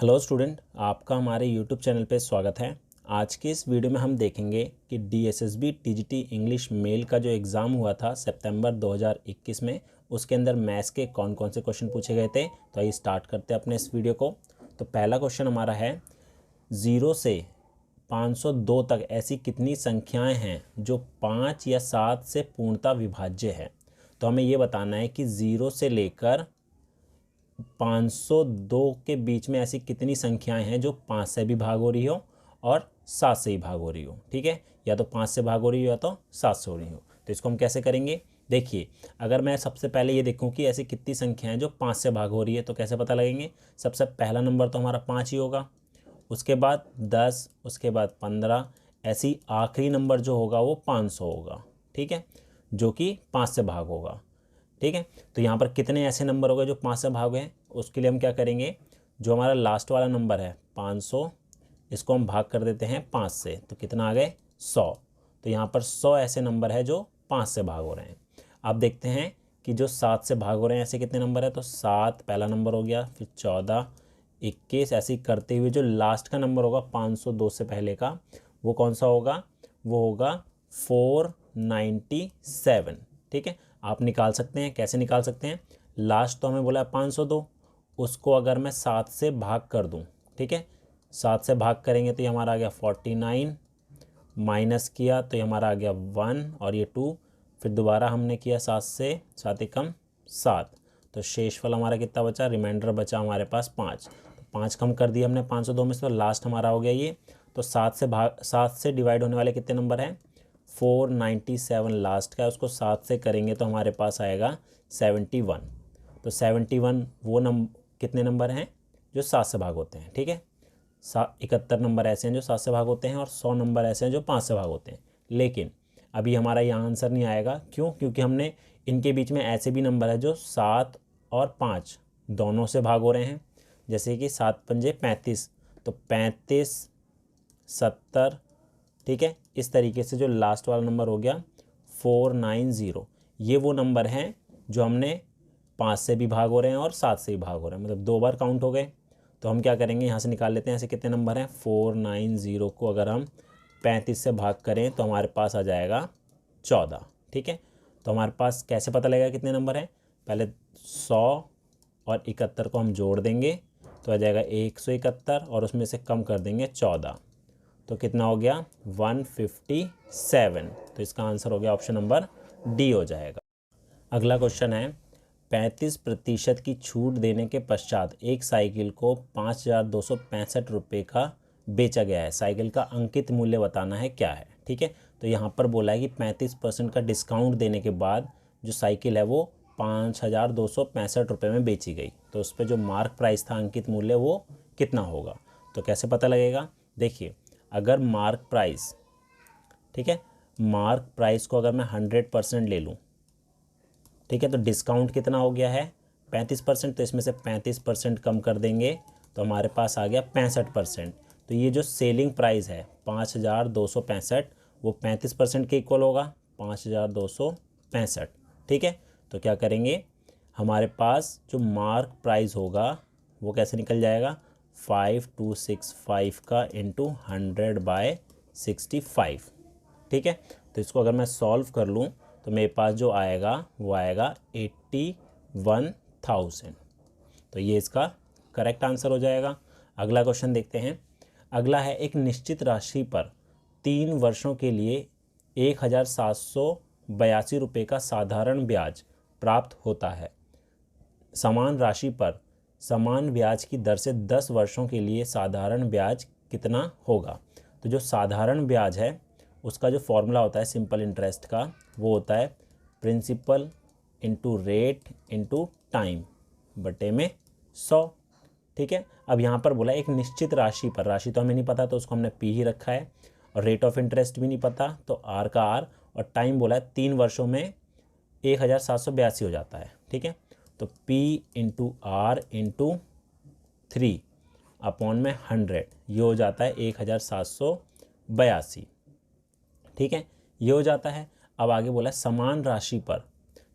Hello student, आपका हमारे YouTube channel पे स्वागत है। आज के इस वीडियो में हम देखेंगे कि डीएसएसबी टीजीटी इंग्लिश मेल का जो एग्ज़ाम हुआ था सितंबर 2021 में, उसके अंदर मैथ्स के कौन कौन से क्वेश्चन पूछे गए थे। तो आइए स्टार्ट करते हैं अपने इस वीडियो को। तो पहला क्वेश्चन हमारा है, 0 से 502 तक ऐसी कितनी संख्याएँ हैं जो 5 या 7 से पूर्णतः विभाज्य है। तो हमें ये बताना है कि 0 से लेकर 502 के बीच में ऐसी कितनी संख्याएं हैं जो 5 से भी भाग हो रही हो और 7 से ही भाग हो रही हो। ठीक है, या तो 5 से भाग हो रही हो या तो 7 से हो रही हो। तो इसको हम कैसे करेंगे, देखिए अगर मैं सबसे पहले ये देखूं कि ऐसी कितनी संख्याएं जो 5 से भाग हो रही है तो कैसे पता लगेंगे। सबसे पहला नंबर तो हमारा 5 ही होगा, उसके बाद 10, उसके बाद 15, ऐसी आखिरी नंबर जो होगा वो 500 होगा। ठीक है, जो कि 5 से भाग होगा। ठीक है, तो यहाँ पर कितने ऐसे नंबर हो गए जो 5 से भाग हैं, उसके लिए हम क्या करेंगे, जो हमारा लास्ट वाला नंबर है 500, इसको हम भाग कर देते हैं 5 से, तो कितना आ गए 100। तो यहाँ पर 100 ऐसे नंबर है जो 5 से भाग हो रहे हैं। अब देखते हैं कि जो 7 से भाग हो रहे हैं ऐसे कितने नंबर है। तो 7 पहला नंबर हो गया, फिर 14, 21, ऐसे करते हुए जो लास्ट का नंबर होगा 502 से पहले का, वो कौन सा होगा, वो होगा 497। ठीक है, आप निकाल सकते हैं। कैसे निकाल सकते हैं, लास्ट तो हमें बोला है 502, उसको अगर मैं 7 से भाग कर दूं, ठीक है, 7 से भाग करेंगे तो ये हमारा आ गया 49, माइनस किया तो ये हमारा आ गया 1 और ये 2, फिर दोबारा हमने किया 7 से, 7 एकम 7, तो शेषफल हमारा कितना बचा, रिमाइंडर बचा हमारे पास 5। तो 5 कम कर दिया हमने 502 में से, तो लास्ट हमारा हो गया ये। तो 7 से डिवाइड होने वाले कितने नंबर हैं, 497 लास्ट का है, उसको 7 से करेंगे तो हमारे पास आएगा 71। तो 71 वो कितने नंबर हैं जो 7 से भाग होते हैं। ठीक है, 71 नंबर ऐसे हैं जो 7 से भाग होते हैं और 100 नंबर ऐसे हैं जो 5 से भाग होते हैं। लेकिन अभी हमारा यहाँ आंसर नहीं आएगा, क्यों, क्योंकि हमने इनके बीच में ऐसे भी नंबर है जो 7 और 5 दोनों से भाग हो रहे हैं। जैसे कि 7 पंजे 35, तो 35, 70। ठीक है, इस तरीके से जो लास्ट वाला नंबर हो गया 490, ये वो नंबर हैं जो हमने 5 से भी भाग हो रहे हैं और 7 से भी भाग हो रहे हैं, मतलब 2 बार काउंट हो गए। तो हम क्या करेंगे, यहाँ से निकाल लेते हैं ऐसे कितने नंबर हैं। 490 को अगर हम 35 से भाग करें तो हमारे पास आ जाएगा 14। ठीक है, तो हमारे पास कैसे पता लगेगा कितने नंबर हैं, पहले 100 और 71 को हम जोड़ देंगे तो आ जाएगा 171 और उसमें से कम कर देंगे 14, तो कितना हो गया 157। तो इसका आंसर हो गया ऑप्शन नंबर डी हो जाएगा। अगला क्वेश्चन है, 35% की छूट देने के पश्चात एक साइकिल को 5265 रुपये का बेचा गया है। साइकिल का अंकित मूल्य बताना है, क्या है। ठीक है, तो यहाँ पर बोला है कि 35% का डिस्काउंट देने के बाद जो साइकिल है वो 5265 रुपये में बेची गई, तो उस पर जो मार्क प्राइस था, अंकित मूल्य, वो कितना होगा। तो कैसे पता लगेगा, देखिए अगर मार्क प्राइस, ठीक है, मार्क प्राइस को अगर मैं 100% ले लूँ, ठीक है, तो डिस्काउंट कितना हो गया है 35%, तो इसमें से 35% कम कर देंगे तो हमारे पास आ गया 65%। तो ये जो सेलिंग प्राइस है 5265, वो 35% के इक्वल होगा, 5265। ठीक है, तो क्या करेंगे, हमारे पास जो मार्क प्राइस होगा वो कैसे निकल जाएगा, 5265 का इंटू 100/65। ठीक है, तो इसको अगर मैं सॉल्व कर लूँ तो मेरे पास जो आएगा वो आएगा 81,000। तो ये इसका करेक्ट आंसर हो जाएगा। अगला क्वेश्चन देखते हैं। अगला है, एक निश्चित राशि पर 3 वर्षों के लिए 1782 रुपये का साधारण ब्याज प्राप्त होता है। समान राशि पर समान ब्याज की दर से 10 वर्षों के लिए साधारण ब्याज कितना होगा। तो जो साधारण ब्याज है उसका जो फॉर्मूला होता है सिंपल इंटरेस्ट का, वो होता है principal into rate into time बटे में 100। ठीक है, अब यहाँ पर बोला एक निश्चित राशि पर, राशि तो हमें नहीं पता तो उसको हमने पी ही रखा है, और रेट ऑफ इंटरेस्ट भी नहीं पता तो आर का आर, और टाइम बोला है 3 वर्षों में 1782 हो जाता है। ठीक है, तो P into R into 3 upon में 100, ये हो जाता है 1782। ठीक है, ये हो जाता है। अब आगे बोला है समान राशि पर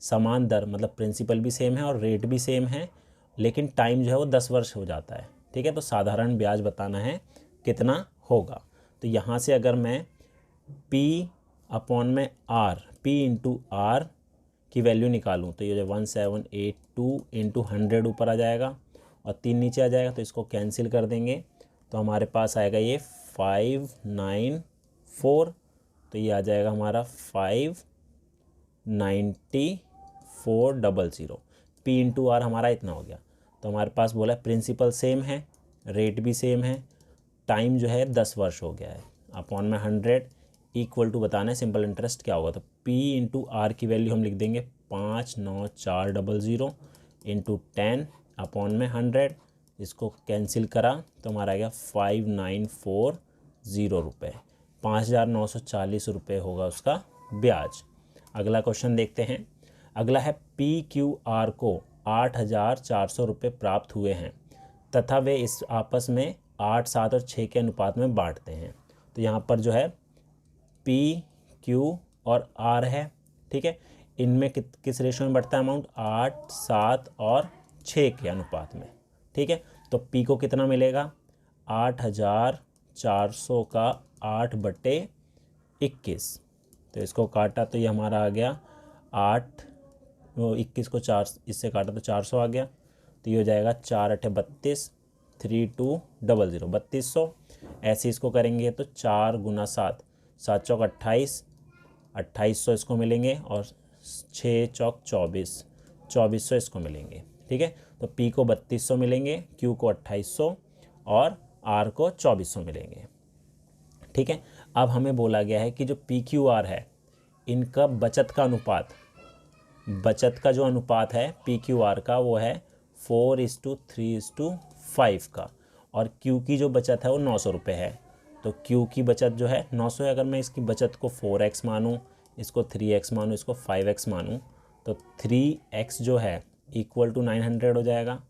समान दर, मतलब प्रिंसिपल भी सेम है और रेट भी सेम है, लेकिन टाइम जो है वो 10 वर्ष हो जाता है। ठीक है। तो साधारण ब्याज बताना है कितना होगा। तो यहाँ से अगर मैं P अपॉन में R, P इंटू R की वैल्यू निकालूं तो ये 1782 इंटू 100 ऊपर आ जाएगा और 3 नीचे आ जाएगा, तो इसको कैंसिल कर देंगे तो हमारे पास आएगा ये 594, तो ये आ जाएगा हमारा 59400। P इंटू आर हमारा इतना हो गया। तो हमारे पास बोला प्रिंसिपल सेम है, रेट भी सेम है, टाइम जो है 10 वर्ष हो गया है, अपॉन में 100 इक्वल टू बताना है सिंपल इंटरेस्ट क्या होगा। तो P इंटू आर की वैल्यू हम लिख देंगे 59400 इंटू 10 अपॉन में 100, इसको कैंसिल करा तो हमारा आ गया 5940 रुपये, 5940 रुपये होगा उसका ब्याज। अगला क्वेश्चन देखते हैं। अगला है PQR को 8400 रुपये प्राप्त हुए हैं तथा वे इस आपस में 8, 7 और 6 के अनुपात में बांटते हैं। तो यहाँ पर जो है P, Q और R है, ठीक है। इनमें किस रेशो में बढ़ता है अमाउंट, 8, 7 और 6 के अनुपात में, ठीक है। तो P को कितना मिलेगा, 8400 का 8/21, तो इसको काटा तो ये हमारा आ गया 21 को 4 इससे काटा तो 400 आ गया, तो ये हो जाएगा 4 8 32, 3200 3200। ऐसे इसको करेंगे तो 4 गुना 7, 7 चौक 28, 2800 इसको मिलेंगे और 6 चौक 24, 2400 इसको मिलेंगे, ठीक है। तो P को 3200 मिलेंगे, Q को 2800 और R को 2400 मिलेंगे, ठीक है। अब हमें बोला गया है कि जो PQR है इनका बचत का अनुपात, बचत का जो अनुपात है PQR का वो है 4:3:5 का, और Q की जो बचत है वो 900 रुपये है। तो Q की बचत जो है 900 है, अगर मैं इसकी बचत को 4x मानूँ, इसको 3x मानूँ, इसको 5x मानूँ, तो 3x जो है इक्वल टू 900 हो जाएगा।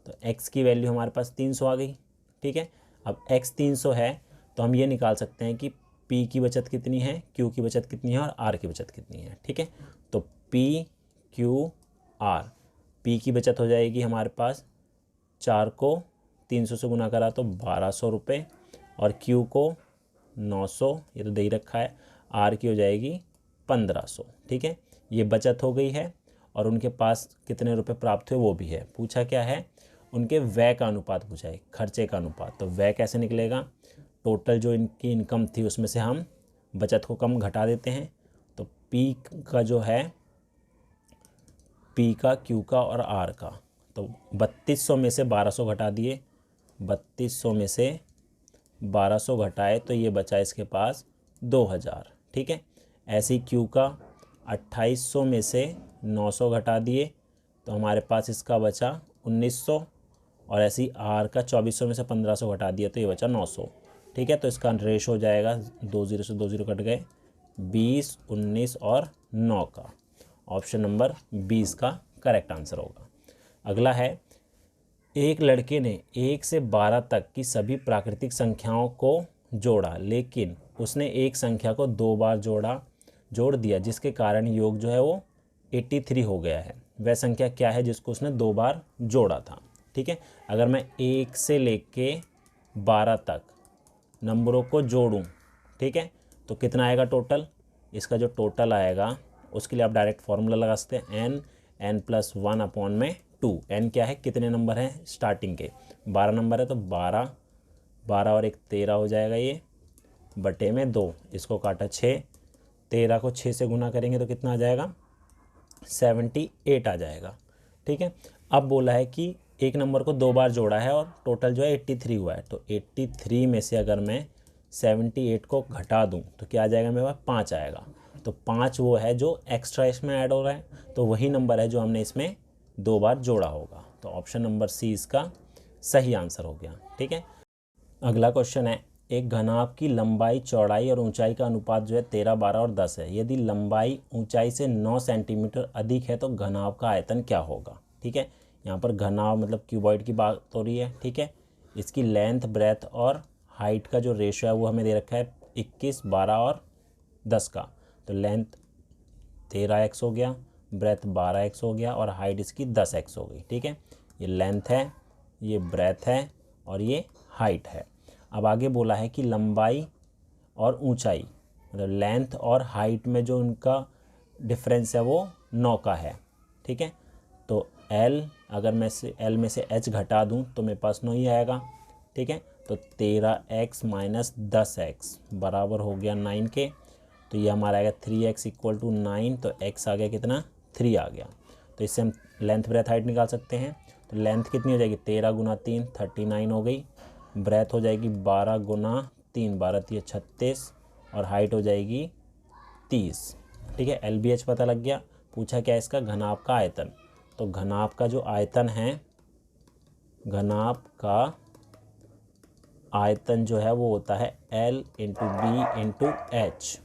तो x की वैल्यू हमारे पास 300 आ गई, ठीक है। अब x 300 है तो हम ये निकाल सकते हैं कि P की बचत कितनी है, Q की बचत कितनी है और R की बचत कितनी है, ठीक है। तो PQR, P की बचत हो जाएगी हमारे पास 4 को 300 से गुना करा तो 1200 रुपये, और Q को 900, ये तो दे ही रखा है, R की हो जाएगी 1500, ठीक है। ये बचत हो गई है और उनके पास कितने रुपए प्राप्त हुए वो भी है। पूछा क्या है, उनके व्यय का अनुपात पूछा है, खर्चे का अनुपात। तो व्यय कैसे निकलेगा, टोटल जो इनकी इनकम थी उसमें से हम बचत को कम घटा देते हैं। तो P का जो है, P का, Q का और R का, तो 3200 में से 1200 घटा दिए, 3200 में से 1200 घटाए तो ये बचा इसके पास 2000, ठीक है। ऐसे ही Q का 2800 में से 900 घटा दिए तो हमारे पास इसका बचा 1900, और ऐसे ही R का 2400 में से 1500 घटा दिया तो ये बचा 900, ठीक है। तो इसका रेशो हो जाएगा 20 से 20 कट गए, 20, 19 और 9 का। ऑप्शन नंबर 20 का करेक्ट आंसर होगा। अगला है, एक लड़के ने 1 से 12 तक की सभी प्राकृतिक संख्याओं को जोड़ा, लेकिन उसने एक संख्या को 2 बार जोड़ दिया, जिसके कारण योग जो है वो 83 हो गया है। वह संख्या क्या है जिसको उसने 2 बार जोड़ा था, ठीक है। अगर मैं 1 से लेके 12 तक नंबरों को जोड़ूं, ठीक है, तो कितना आएगा टोटल, इसका जो टोटल आएगा उसके लिए आप डायरेक्ट फॉर्मूला लगा सकते हैं, n+1 अपॉन में 2। n क्या है, कितने नंबर हैं स्टार्टिंग के, 12 नंबर है तो 12 और 1 13 हो जाएगा, ये बटे में 2, इसको काटा 6, 13 को 6 से गुना करेंगे तो कितना आ जाएगा, 78 आ जाएगा, ठीक है। अब बोला है कि एक नंबर को 2 बार जोड़ा है और टोटल जो है 83 हुआ है, तो 83 में से अगर मैं 78 को घटा दूं तो क्या आ जाएगा, मेरे पास 5 आएगा। तो 5 वो है जो एक्स्ट्रा इसमें ऐड हो रहा है, तो वही नंबर है जो हमने इसमें 2 बार जोड़ा होगा। तो ऑप्शन नंबर सी इसका सही आंसर हो गया, ठीक है। अगला क्वेश्चन है, एक घनाभ की लंबाई, चौड़ाई और ऊंचाई का अनुपात जो है 13, 12 और 10 है। यदि लंबाई ऊंचाई से 9 सेंटीमीटर अधिक है तो घनाभ का आयतन क्या होगा, ठीक है। यहाँ पर घनाभ मतलब क्यूबॉइड की बात हो रही है, ठीक है। इसकी लेंथ, ब्रेथ और हाइट का जो रेशो है वो हमें दे रखा है 21, 12 और 10 का। तो लेंथ 13x हो गया, ब्रेथ 12x हो गया और हाइट इसकी 10x हो गई, ठीक है। ये लेंथ है, ये ब्रेथ है और ये हाइट है। अब आगे बोला है कि लंबाई और ऊंचाई, मतलब लेंथ और हाइट में जो उनका डिफरेंस है वो 9 का है। ठीक है, तो L अगर मैं से L में से H घटा दूं तो मेरे पास 9 ही आएगा। ठीक है, तो 13x माइनस 10x बराबर हो गया 9 के। तो ये हमारा आएगा 3x इक्वल टू 9, तो x आ गया कितना, 3 आ गया। तो इससे हम लेंथ ब्रेथ हाइट निकाल सकते हैं। तो लेंथ कितनी हो जाएगी, 13 गुना 3 39 हो गई। ब्रेथ हो जाएगी 12 गुना 3 12 3 36, और हाइट हो जाएगी 30। ठीक है, LBH पता लग गया। पूछा क्या इसका, घनाभ का आयतन। तो घनाभ का जो आयतन है, घनाभ का आयतन जो है वो होता है L into B into H.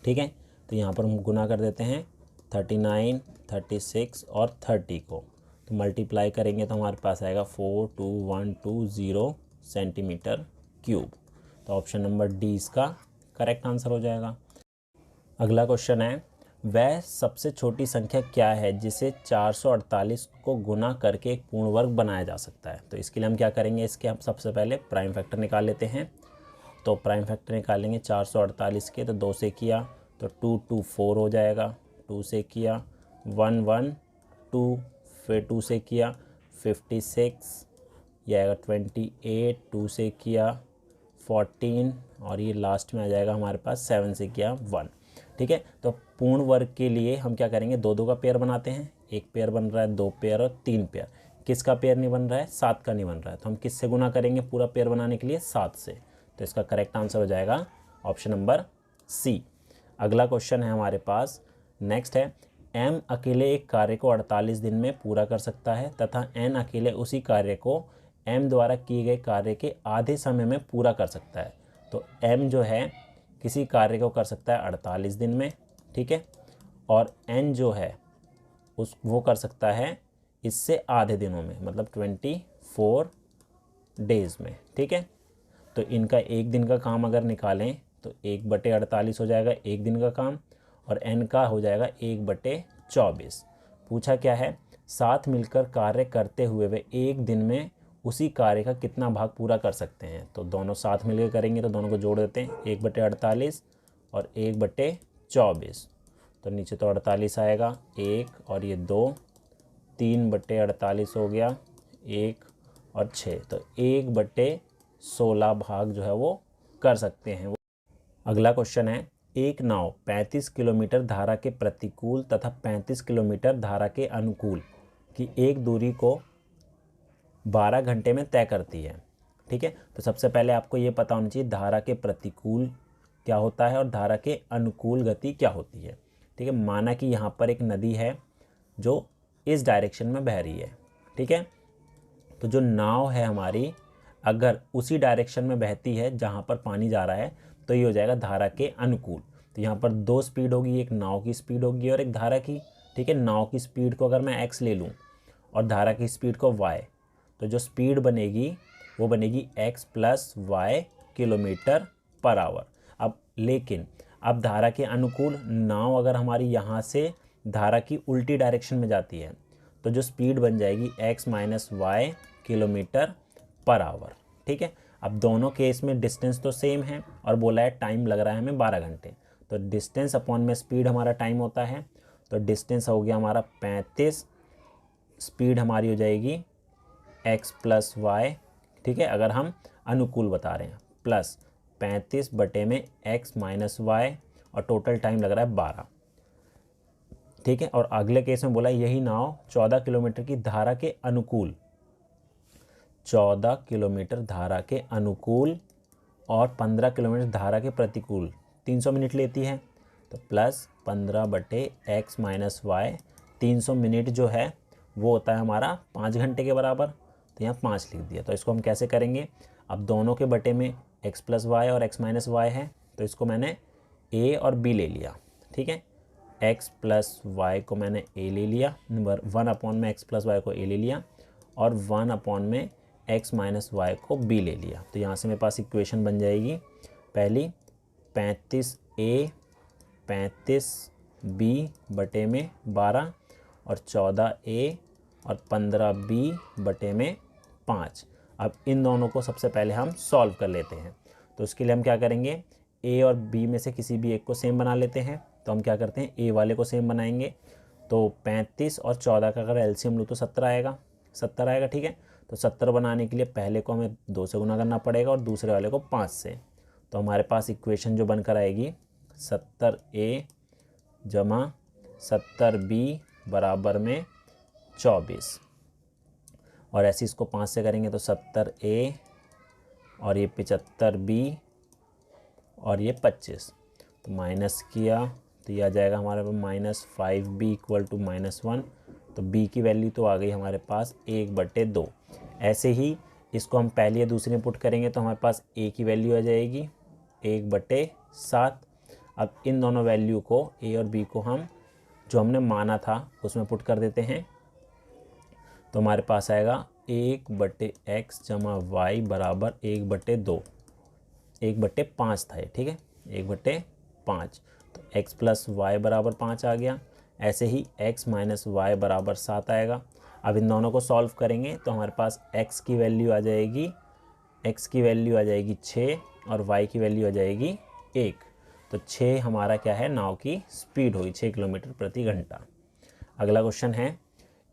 ठीक है, तो यहाँ पर हम गुना कर देते हैं 39 36 और 30 को, तो मल्टीप्लाई करेंगे तो हमारे पास आएगा 42120 सेंटीमीटर क्यूब। तो ऑप्शन नंबर डी इसका करेक्ट आंसर हो जाएगा। अगला क्वेश्चन है, वह सबसे छोटी संख्या क्या है जिसे 448 को गुना करके एक पूर्ण वर्ग बनाया जा सकता है। तो इसके लिए हम क्या करेंगे, इसके हम सबसे पहले प्राइम फैक्टर निकाल लेते हैं। तो प्राइम फैक्टर निकालेंगे 448 के, तो 2 से किया तो 2 2 4 हो जाएगा, 2 से किया 1 1 2, फिर 2 से किया 56, यह आएगा 28, 2 से किया 14, और ये लास्ट में आ जाएगा हमारे पास 7 से किया 1। ठीक है, तो पूर्ण वर्ग के लिए हम क्या करेंगे, 2 2 का पेयर बनाते हैं। एक पेयर बन रहा है, 2 पेयर और 3 पेयर। किसका पेयर नहीं बन रहा है, 7 का नहीं बन रहा है, तो हम किससे गुना करेंगे पूरा पेयर बनाने के लिए, 7 से। तो इसका करेक्ट आंसर हो जाएगा ऑप्शन नंबर सी। अगला क्वेश्चन है हमारे पास, नेक्स्ट है, M अकेले एक कार्य को 48 दिन में पूरा कर सकता है तथा N अकेले उसी कार्य को M द्वारा किए गए कार्य के आधे समय में पूरा कर सकता है। तो M जो है किसी कार्य को कर सकता है 48 दिन में, ठीक है, और N जो है वो कर सकता है इससे आधे दिनों में, मतलब 24 डेज में। ठीक है, तो इनका एक दिन का काम अगर निकालें तो 1/48 हो जाएगा एक दिन का काम, और N का हो जाएगा 1/24। पूछा क्या है, साथ मिलकर कार्य करते हुए वे एक दिन में उसी कार्य का कितना भाग पूरा कर सकते हैं। तो दोनों साथ मिलकर करेंगे तो दोनों को जोड़ देते हैं, 1/48 और 1/24। तो नीचे तो 48 आएगा, 1 और ये 2, 3/48 हो गया, 1 और 6, तो 1/16 भाग जो है वो कर सकते हैं। अगला क्वेश्चन है, एक नाव 35 किलोमीटर धारा के प्रतिकूल तथा 35 किलोमीटर धारा के अनुकूल की एक दूरी को 12 घंटे में तय करती है। ठीक है, तो सबसे पहले आपको ये पता होना चाहिए धारा के प्रतिकूल क्या होता है और धारा के अनुकूल गति क्या होती है। ठीक है, माना कि यहाँ पर एक नदी है जो इस डायरेक्शन में बह रही है। ठीक है, तो जो नाव है हमारी अगर उसी डायरेक्शन में बहती है जहाँ पर पानी जा रहा है तो ये हो जाएगा धारा के अनुकूल। तो यहाँ पर 2 स्पीड होगी, एक नाव की स्पीड होगी और एक धारा की। ठीक है, नाव की स्पीड को अगर मैं x ले लूँ और धारा की स्पीड को y, तो जो स्पीड बनेगी वो बनेगी x + y kilometre per hour. अब धारा के अनुकूल नाव अगर हमारी यहाँ से धारा की उल्टी डायरेक्शन में जाती है तो जो स्पीड बन जाएगी x - y kilometre per hour. ठीक है, अब दोनों केस में डिस्टेंस तो सेम है और बोला है टाइम लग रहा है हमें 12 घंटे, तो डिस्टेंस अपॉन में स्पीड हमारा टाइम होता है। तो डिस्टेंस हो गया हमारा 35, स्पीड हमारी हो जाएगी x + y। ठीक है, अगर हम अनुकूल बता रहे हैं, प्लस 35 बटे में x - y, और टोटल टाइम लग रहा है 12। ठीक है, और अगले केस में बोला यही नाव 14 किलोमीटर की धारा के अनुकूल, 14 किलोमीटर धारा के अनुकूल और 15 किलोमीटर धारा के प्रतिकूल 300 मिनट लेती है। तो प्लस 15 बटे x - y, 300 मिनट जो है वो होता है हमारा 5 घंटे के बराबर। तो यहाँ 5 लिख दिया। तो इसको हम कैसे करेंगे, अब दोनों के बटे में x + y और x - y है, तो इसको मैंने a और b ले लिया। ठीक है, x + y को मैंने a ले लिया, 1 में x + y को a ले लिया और 1 में x - y को b ले लिया। तो यहाँ से मेरे पास इक्वेशन बन जाएगी पहली 35a 35b बटे में 12 और 14a और 15b बटे में 5। अब इन दोनों को सबसे पहले हम सॉल्व कर लेते हैं। तो उसके लिए हम क्या करेंगे, ए और बी में से किसी भी एक को सेम बना लेते हैं। तो हम क्या करते हैं, ए वाले को सेम बनाएंगे। तो 35 और 14 का अगर एलसीएम लूँ तो 70 आएगा, 70 आएगा, ठीक है। तो 70 बनाने के लिए पहले को हमें 2 से गुना करना पड़ेगा और दूसरे वाले को 5 से। तो हमारे पास इक्वेशन जो बनकर आएगी 70A जमा 70B बराबर में 24। और ऐसे इसको 5 से करेंगे तो 70A और ये 75B और ये 25। तो माइनस किया तो ये आ जाएगा हमारे पास -5B इक्वल टू -1। तो B की वैल्यू तो आ गई हमारे पास 1/2। ऐसे ही इसको हम पहली या दूसरी में पुट करेंगे तो हमारे पास A की वैल्यू आ जाएगी 1/7। अब इन दोनों वैल्यू को A और B को हम जो हमने माना था उसमें पुट कर देते हैं। तो हमारे पास आएगा 1/x जमा y बराबर 1/2, 1/5 था ये, ठीक है, 1/5। तो x प्लस वाई बराबर 5 आ गया। ऐसे ही x माइनस वाई बराबर 7 आएगा। अब इन दोनों को सॉल्व करेंगे तो हमारे पास x की वैल्यू आ जाएगी 6 और y की वैल्यू आ जाएगी 1। तो 6 हमारा क्या है, नाव की स्पीड हुई 6 किलोमीटर प्रति घंटा। अगला क्वेश्चन है,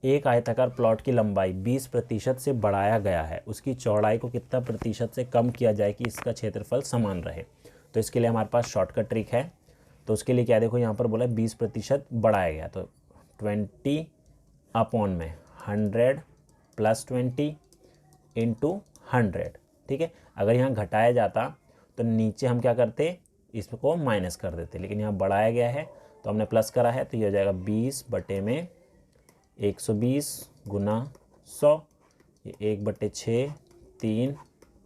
एक आयताकार प्लॉट की लंबाई 20% से बढ़ाया गया है, उसकी चौड़ाई को कितना प्रतिशत से कम किया जाए कि इसका क्षेत्रफल समान रहे। तो इसके लिए हमारे पास शॉर्टकट ट्रिक है। तो उसके लिए क्या, देखो यहाँ पर बोला 20% बढ़ाया गया, तो 20/100 + 20 × 100, ठीक है। अगर यहाँ घटाया जाता तो नीचे हम क्या करते, इसको माइनस कर देते, लेकिन यहाँ बढ़ाया गया है तो हमने प्लस करा है। तो ये हो जाएगा 20/120 गुना 100, ये 1/6 3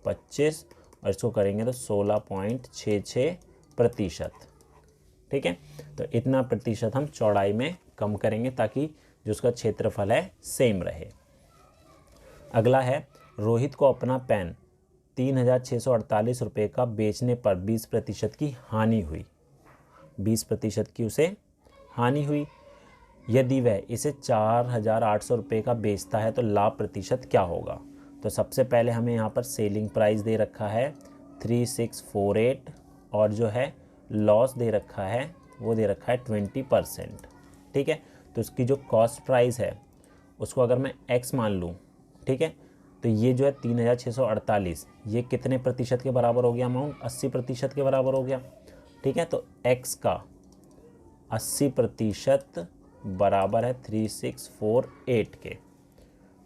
25 और इसको करेंगे तो 16.66%, ठीक है। तो इतना प्रतिशत हम चौड़ाई में कम करेंगे ताकि जो उसका क्षेत्रफल है सेम रहे। अगला है, रोहित को अपना पेन 3648 रुपये का बेचने पर 20% की हानि हुई, 20% की उसे हानि हुई। यदि वह इसे 4800 रुपये का बेचता है तो लाभ प्रतिशत क्या होगा। तो सबसे पहले हमें यहाँ पर सेलिंग प्राइस दे रखा है 3648 और जो है लॉस दे रखा है वो दे रखा है 20%, ठीक है। तो उसकी जो कॉस्ट प्राइस है उसको अगर मैं x मान लूँ, ठीक है, तो ये जो है 3648 ये कितने प्रतिशत के बराबर हो गया, अमाउंट 80% के बराबर हो गया, ठीक है। तो x का 80% बराबर है 3648 के।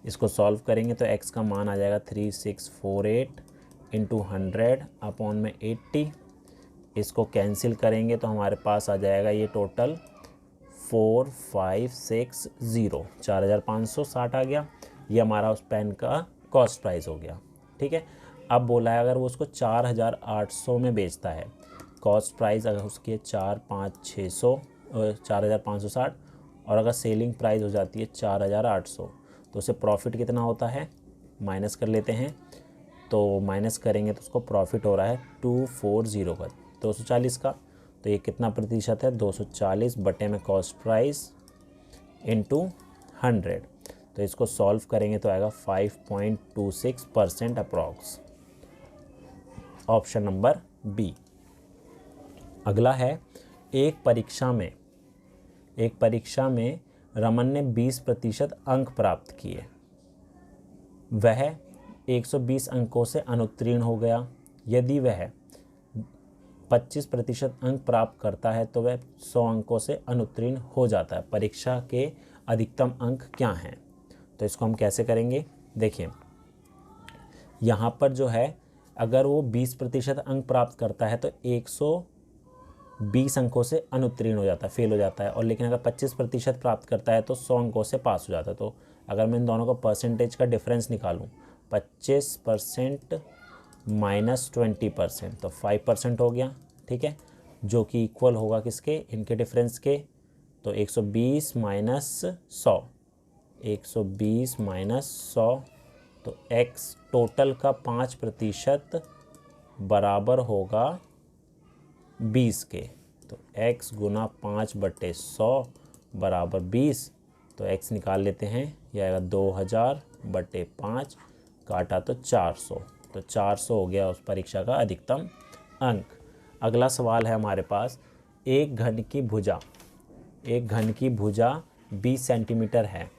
इसको सॉल्व करेंगे तो x का मान आ जाएगा 3648 × 100/80। इसको कैंसिल करेंगे तो हमारे पास आ जाएगा ये टोटल 4560, 4560 आ गया। ये हमारा उस पेन का कॉस्ट प्राइस हो गया, ठीक है। अब बोला है अगर वो उसको 4800 में बेचता है, कॉस्ट प्राइस अगर उसकी है 4560 और अगर सेलिंग प्राइस हो जाती है 4800 तो उसे प्रॉफिट कितना होता है, माइनस कर लेते हैं। तो माइनस करेंगे तो उसको प्रॉफिट हो रहा है 240 का, 240 का। तो ये कितना प्रतिशत है, 240 बटे में कॉस्ट प्राइस × 100। तो इसको सॉल्व करेंगे तो आएगा 5.26% अप्रॉक्स, ऑप्शन नंबर बी। अगला है, एक परीक्षा में रमन ने 20% अंक प्राप्त किए, वह 120 अंकों से अनुत्तीर्ण हो गया। यदि वह 25% अंक प्राप्त करता है तो वह 100 अंकों से अनुत्तीर्ण हो जाता है। परीक्षा के अधिकतम अंक क्या हैं। तो इसको हम कैसे करेंगे, देखिए यहाँ पर जो है अगर वो 20% अंक प्राप्त करता है तो 120 अंकों से अनुत्तीर्ण हो जाता है, फेल हो जाता है। और लेकिन अगर 25% प्राप्त करता है तो 100 अंकों से पास हो जाता है। तो अगर मैं इन दोनों का परसेंटेज का डिफरेंस निकालूं, 25% माइनस 20% तो 5% हो गया, ठीक है, जो कि इक्वल होगा किसके, इनके डिफरेंस के। तो 120 माइनस 100, 120 माइनस 100 तो x टोटल का 5% बराबर होगा 20 के। तो x गुना 5/100 बराबर 20। तो x निकाल लेते हैं, यह आएगा 2000/5 काटा तो 400, तो 400 हो गया उस परीक्षा का अधिकतम अंक। अगला सवाल है हमारे पास, एक घन की भुजा 20 सेंटीमीटर है,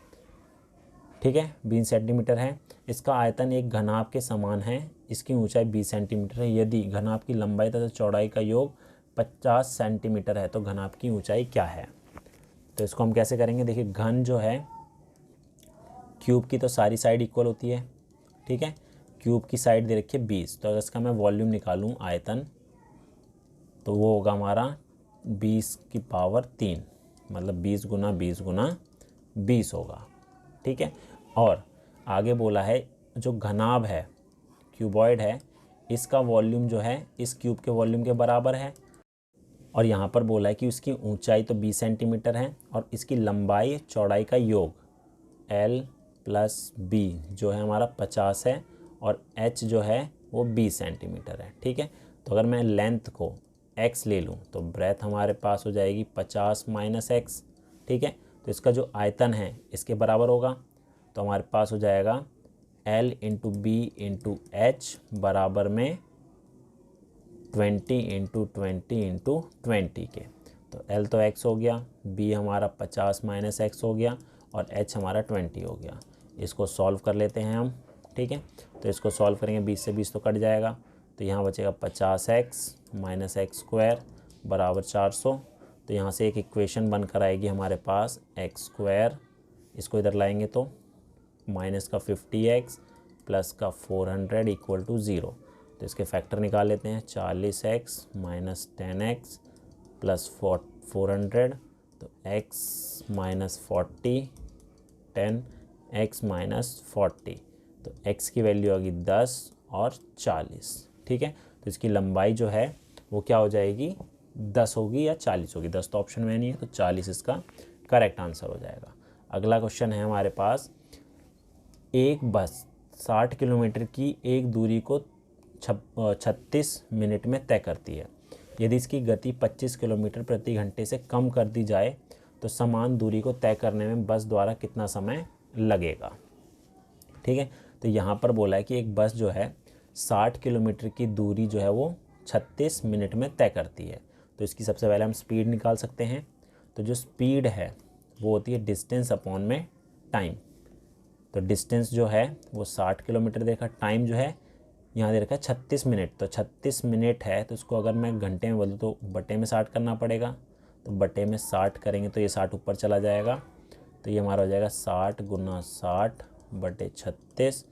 ठीक है, 20 सेंटीमीटर है। इसका आयतन एक घनाभ के समान है, इसकी ऊंचाई 20 सेंटीमीटर है। यदि घनाभ की लंबाई तथा चौड़ाई का योग 50 सेंटीमीटर है तो घनाभ की ऊंचाई क्या है। तो इसको हम कैसे करेंगे, देखिए घन जो है क्यूब की तो सारी साइड इक्वल होती है, ठीक है, क्यूब की साइड दे रखी है 20, तो अगर इसका मैं वॉल्यूम निकालूं आयतन तो वो होगा हमारा 20 की पावर 3, मतलब 20 गुना 20 गुना 20 होगा, ठीक है। और आगे बोला है जो घनाभ है, क्यूबॉइड है, इसका वॉल्यूम जो है इस क्यूब के वॉल्यूम के बराबर है। और यहाँ पर बोला है कि उसकी ऊंचाई तो 20 सेंटीमीटर है और इसकी लंबाई चौड़ाई का योग L प्लस B जो है हमारा 50 है और H जो है वो 20 सेंटीमीटर है, ठीक है। तो अगर मैं लेंथ को x ले लूँ तो ब्रेथ हमारे पास हो जाएगी 50 माइनस x, ठीक है। तो इसका जो आयतन है इसके बराबर होगा, तो हमारे पास हो जाएगा L into B into H बराबर में 20 इंटू 20 इंटू 20 के। तो L तो x हो गया, B हमारा 50 माइनस x हो गया और H हमारा 20 हो गया। इसको सॉल्व कर लेते हैं हम, ठीक है। तो इसको सॉल्व करेंगे, 20 से 20 तो कट जाएगा, तो यहाँ बचेगा 50x माइनस एक्स स्क्वायर बराबर 400। तो यहाँ से एक इक्वेशन बनकर आएगी हमारे पास एक्स स्क्वायर, इसको इधर लाएंगे तो माइनस का 50x प्लस का 400 इक्वल टू 0। तो इसके फैक्टर निकाल लेते हैं, 40x माइनस 10x प्लस 400, तो x माइनस 40 10x माइनस 40, तो x की वैल्यू होगी 10 और 40, ठीक है। तो इसकी लंबाई जो है वो क्या हो जाएगी, 10 होगी या 40 होगी, 10 तो ऑप्शन में नहीं है, तो 40 इसका करेक्ट आंसर हो जाएगा। अगला क्वेश्चन है हमारे पास, एक बस 60 किलोमीटर की एक दूरी को 36 मिनट में तय करती है। यदि इसकी गति 25 किलोमीटर प्रति घंटे से कम कर दी जाए तो समान दूरी को तय करने में बस द्वारा कितना समय लगेगा, ठीक है। तो यहाँ पर बोला है कि एक बस जो है 60 किलोमीटर की दूरी जो है वो 36 मिनट में तय करती है। तो इसकी सबसे पहले हम स्पीड निकाल सकते हैं। तो जो स्पीड है वो होती है डिस्टेंस अपॉन में टाइम। तो डिस्टेंस जो है वो 60 किलोमीटर देखा, टाइम जो है यहाँ दे रखा है 36 मिनट, तो 36 मिनट है तो उसको अगर मैं घंटे में बदलूँ तो बटे में 60 करना पड़ेगा, तो बटे में 60 करेंगे तो ये 60 ऊपर चला जाएगा, तो ये हमारा हो जाएगा 60 गुना 60 बटे 36,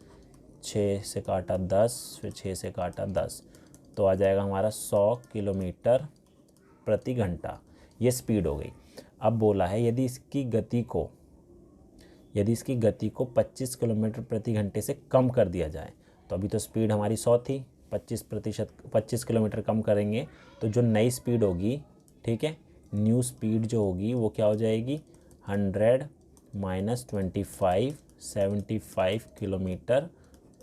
6 से काटा 10, फिर 6 से काटा 10, तो आ जाएगा हमारा 100 किलोमीटर प्रति घंटा। ये स्पीड हो गई। अब बोला है यदि इसकी गति को 25 किलोमीटर प्रति घंटे से कम कर दिया जाए, तो अभी तो स्पीड हमारी 100 थी, 25 किलोमीटर कम करेंगे तो जो नई स्पीड होगी, ठीक है, न्यू स्पीड जो होगी वो क्या हो जाएगी 100 माइनस 25 75 किलोमीटर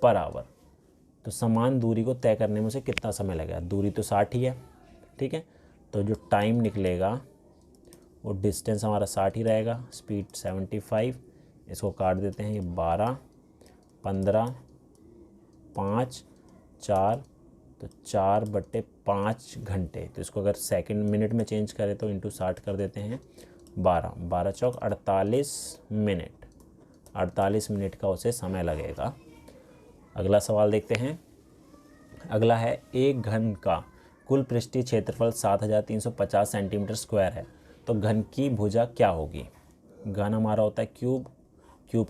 पर आवर। तो समान दूरी को तय करने में उसे कितना समय लगेगा, दूरी तो 60 ही है, ठीक है। तो जो टाइम निकलेगा वो डिस्टेंस हमारा 60 ही रहेगा, स्पीड 75, इसको काट देते हैं, ये 12 15 5 4, तो 4 बटे 5 घंटे। तो इसको अगर सेकंड मिनट में चेंज करें तो इंटू 60 कर देते हैं, 12 चौक 48 मिनट, 48 मिनट का उसे समय लगेगा। अगला सवाल देखते हैं। अगला है, एक घन का कुल पृष्ठीय क्षेत्रफल 7350 सेंटीमीटर स्क्वायर है, तो घन की भुजा क्या होगी। घन हमारा होता है क्यूब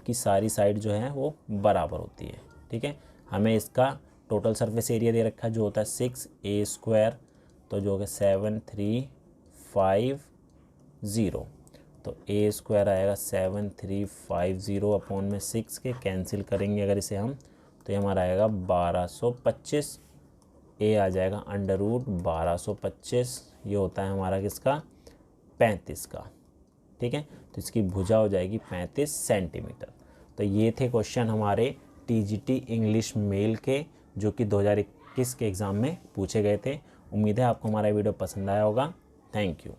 की सारी साइड जो है वो बराबर होती है, ठीक है। हमें इसका टोटल सरफेस एरिया दे रखा है जो होता है 6a स्क्वायर, तो जो होगा 7350, तो a स्क्वायर आएगा 7350 अपॉन में 6 के कैंसिल करेंगे अगर इसे हम, तो ये हमारा आएगा 1225, a आ जाएगा अंडर रूट 1225, ये होता है हमारा किसका 35 का, ठीक है। तो इसकी भुजा हो जाएगी 35 सेंटीमीटर। तो ये थे क्वेश्चन हमारे टीजीटी इंग्लिश मेल के, जो कि 2021 के एग्ज़ाम में पूछे गए थे। उम्मीद है आपको हमारा वीडियो पसंद आया होगा। Thank you.